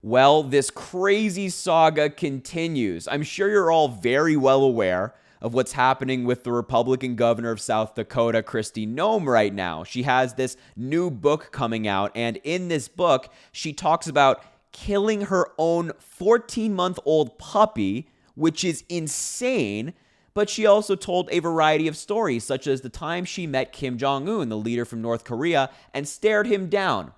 Well, this crazy saga continues. I'm sure you're all very well aware of what's happening with the Republican governor of South Dakota, Kristi Noem, right now. She has this new book coming out, and in this book, she talks about killing her own 14-month-old puppy, which is insane. But she also told a variety of stories, such as the time she met Kim Jong-un, the leader from North Korea, and stared him down.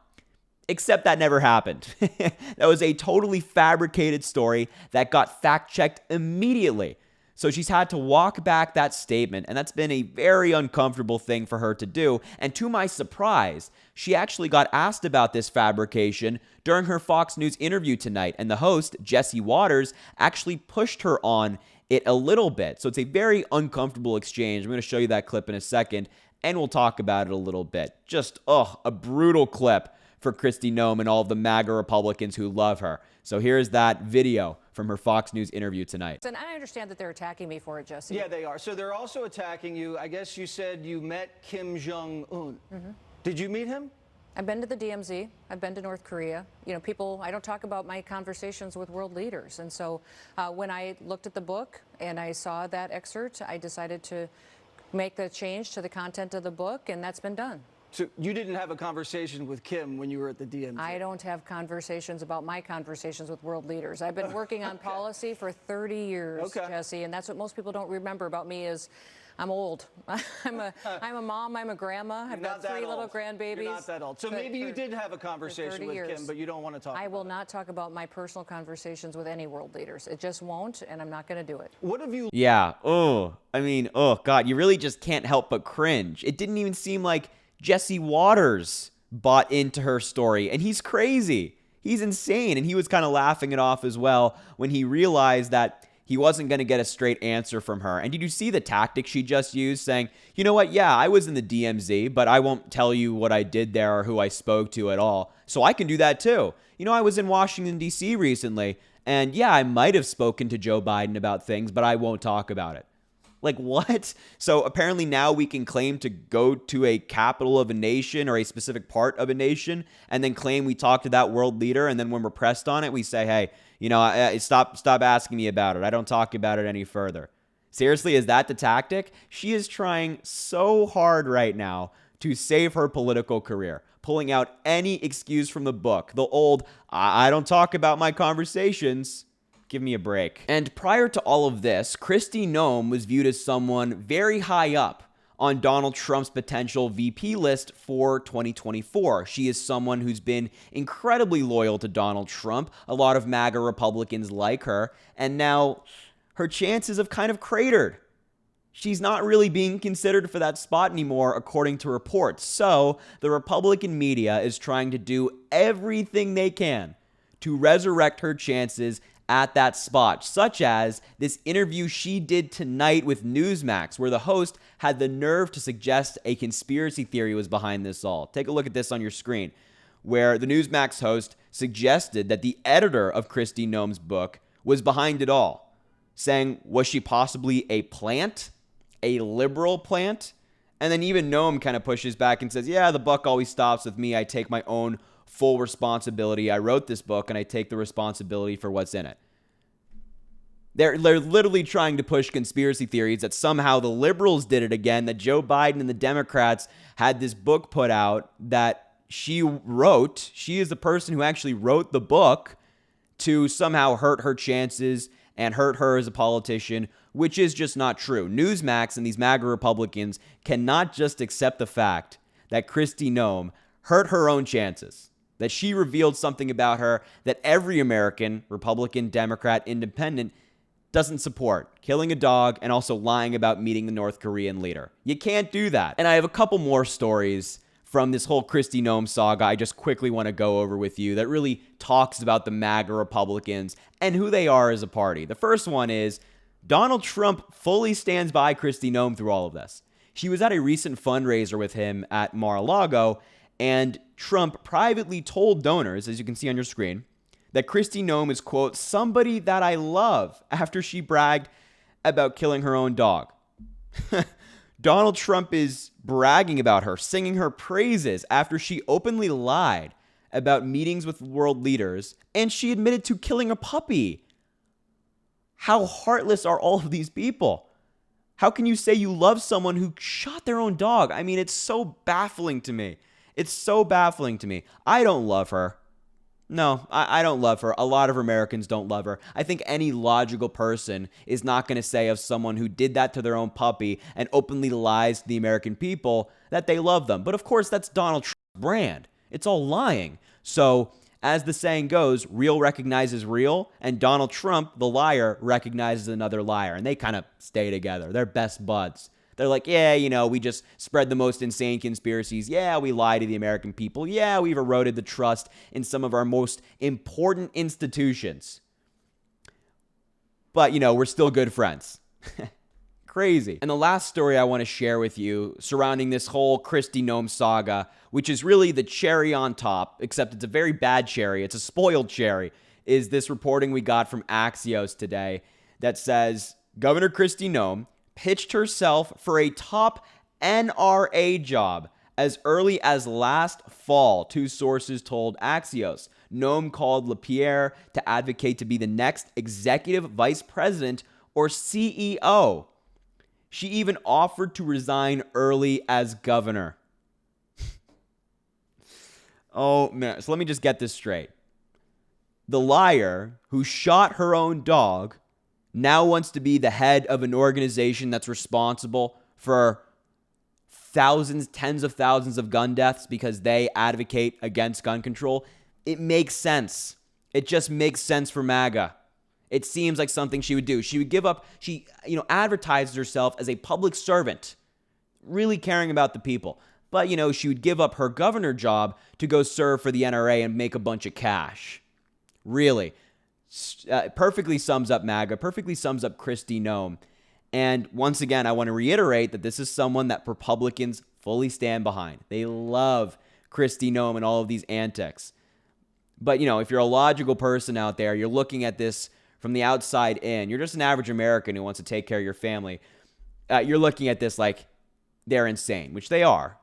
Except that never happened. That was a totally fabricated story that got fact-checked immediately. So she's had to walk back that statement, and that's been a very uncomfortable thing for her to do. And to my surprise, she actually got asked about this fabrication during her Fox News interview tonight, and the host, Jesse Waters, actually pushed her on it a little bit. So it's a very uncomfortable exchange. I'm going to show you that clip in a second, and we'll talk about it a little bit. Just, a brutal clip for Kristi Noem and all of the MAGA Republicans who love her. So here's that video from her Fox News interview tonight. And I understand that they're attacking me for it, Jesse. Yeah, they are. So they're also attacking you. I guess you said you met Kim Jong-un. Did you meet him? I've been to the DMZ. I've been to North Korea. You know, I don't talk about my conversations with world leaders. And so when I looked at the book and I saw that excerpt, I decided to make the change to the content of the book, and that's been done. So you didn't have a conversation with Kim when you were at the DMZ? I don't have conversations about my conversations with world leaders. I've been working on policy for 30 years, Jesse, and that's what most people don't remember about me is I'm old. I'm a mom, I'm a grandma. I've got 3 little grandbabies. You're not that old. So maybe you did have a conversation with Kim, but you don't want to talk about it. I will not talk about my personal conversations with any world leaders. It just won't, and I'm not going to do it. What have you... Yeah, God, you really just can't help but cringe. It didn't even seem like Jesse Waters bought into her story, and he's crazy. He's insane, and he was kind of laughing it off as well when he realized that he wasn't going to get a straight answer from her. And did you see the tactic she just used, saying, you know what, yeah, I was in the DMZ, but I won't tell you what I did there or who I spoke to at all, so I can do that too. You know, I was in Washington, D.C. recently, and yeah, I might have spoken to Joe Biden about things, but I won't talk about it. Like, what? So apparently now we can claim to go to a capital of a nation or a specific part of a nation and then claim we talked to that world leader. And then when we're pressed on it, we say, hey, you know, stop asking me about it. I don't talk about it any further. Seriously, is that the tactic? She is trying so hard right now to save her political career, pulling out any excuse from the book. The old, I don't talk about my conversations. Give me a break. And prior to all of this, Kristi Noem was viewed as someone very high up on Donald Trump's potential VP list for 2024. She is someone who's been incredibly loyal to Donald Trump. A lot of MAGA Republicans like her. And now her chances have kind of cratered. She's not really being considered for that spot anymore, according to reports. So the Republican media is trying to do everything they can to resurrect her chances at that spot, such as this interview she did tonight with Newsmax, where the host had the nerve to suggest a conspiracy theory was behind this all. Take a look at this on your screen, where the Newsmax host suggested that the editor of Kristi Noem's book was behind it all, saying, was she possibly a plant, a liberal plant? And then even Noem kind of pushes back and says, yeah, the buck always stops with me. I take my own full responsibility. I wrote this book and I take the responsibility for what's in it. They're literally trying to push conspiracy theories that somehow the liberals did it again, that Joe Biden and the Democrats had this book put out that she wrote. She is the person who actually wrote the book to somehow hurt her chances and hurt her as a politician, which is just not true. Newsmax and these MAGA Republicans cannot just accept the fact that Kristi Noem hurt her own chances, that she revealed something about her that every American, Republican, Democrat, Independent, doesn't support. Killing a dog and also lying about meeting the North Korean leader. You can't do that. And I have a couple more stories from this whole Kristi Noem saga I just quickly want to go over with you that really talks about the MAGA Republicans and who they are as a party. The first one is Donald Trump fully stands by Kristi Noem through all of this. She was at a recent fundraiser with him at Mar-a-Lago, and Trump privately told donors, as you can see on your screen, that Kristi Noem is, quote, somebody that I love, after she bragged about killing her own dog. Donald Trump is bragging about her, singing her praises after she openly lied about meetings with world leaders, and she admitted to killing a puppy. How heartless are all of these people? How can you say you love someone who shot their own dog? I mean, it's so baffling to me. It's so baffling to me. I don't love her. No, I don't love her. A lot of Americans don't love her. I think any logical person is not going to say of someone who did that to their own puppy and openly lies to the American people that they love them. But of course, that's Donald Trump's brand. It's all lying. So, as the saying goes, real recognizes real, and Donald Trump, the liar, recognizes another liar. And they kind of stay together. They're best buds. They're like, yeah, we just spread the most insane conspiracies. Yeah, we lie to the American people. Yeah, we've eroded the trust in some of our most important institutions. But, we're still good friends. Crazy. And the last story I want to share with you surrounding this whole Kristi Noem saga, which is really the cherry on top, except it's a very bad cherry. It's a spoiled cherry, is this reporting we got from Axios today that says Governor Kristi Noem pitched herself for a top NRA job as early as last fall, two sources told Axios. Noem called LaPierre to advocate to be the next executive vice president or CEO. She even offered to resign early as governor. Oh, man. So let me just get this straight. The liar who shot her own dog now wants to be the head of an organization that's responsible for thousands, tens of thousands of gun deaths because they advocate against gun control. It makes sense. It just makes sense for MAGA. It seems like something she would do. She would give up, she advertises herself as a public servant, really caring about the people. But, she would give up her governor job to go serve for the NRA and make a bunch of cash. Really. Perfectly sums up MAGA, perfectly sums up Kristi Noem. And once again, I want to reiterate that this is someone that Republicans fully stand behind. They love Kristi Noem and all of these antics. But, if you're a logical person out there, you're looking at this from the outside in, you're just an average American who wants to take care of your family. You're looking at this like they're insane, which they are.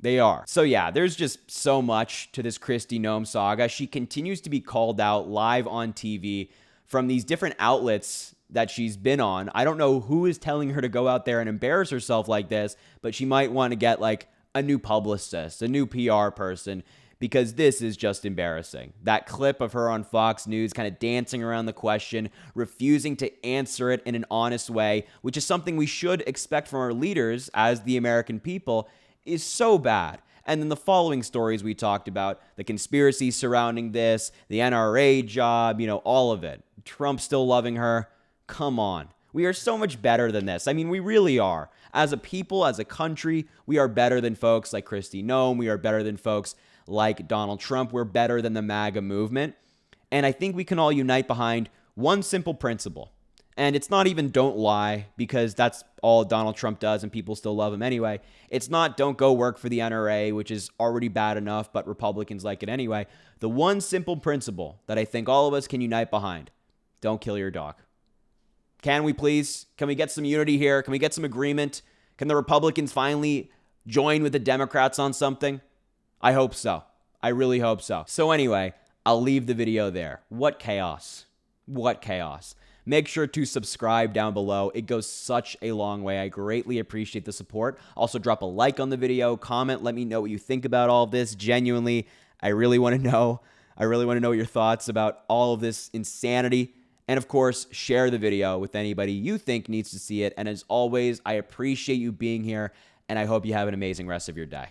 They are. So yeah, there's just so much to this Kristi Noem saga. She continues to be called out live on TV from these different outlets that she's been on. I don't know who is telling her to go out there and embarrass herself like this, but she might want to get like a new publicist, a new PR person, because this is just embarrassing. That clip of her on Fox News kind of dancing around the question, refusing to answer it in an honest way, which is something we should expect from our leaders as the American people, is so bad. And then the following stories we talked about, the conspiracy surrounding this, the NRA job, all of it. Trump still loving her. Come on. We are so much better than this. I mean, we really are. As a people, as a country, we are better than folks like Kristi Noem. We are better than folks like Donald Trump. We're better than the MAGA movement. And I think we can all unite behind one simple principle. And it's not even don't lie, because that's all Donald Trump does and people still love him anyway. It's not don't go work for the NRA, which is already bad enough, but Republicans like it anyway. The one simple principle that I think all of us can unite behind: don't kill your dog. Can we please? Can we get some unity here? Can we get some agreement? Can the Republicans finally join with the Democrats on something? I hope so. I really hope so. So anyway, I'll leave the video there. What chaos. What chaos. Make sure to subscribe down below. It goes such a long way. I greatly appreciate the support. Also, drop a like on the video, comment, let me know what you think about all of this. Genuinely, I really want to know. I really want to know your thoughts about all of this insanity. And of course, share the video with anybody you think needs to see it. And as always, I appreciate you being here, and I hope you have an amazing rest of your day.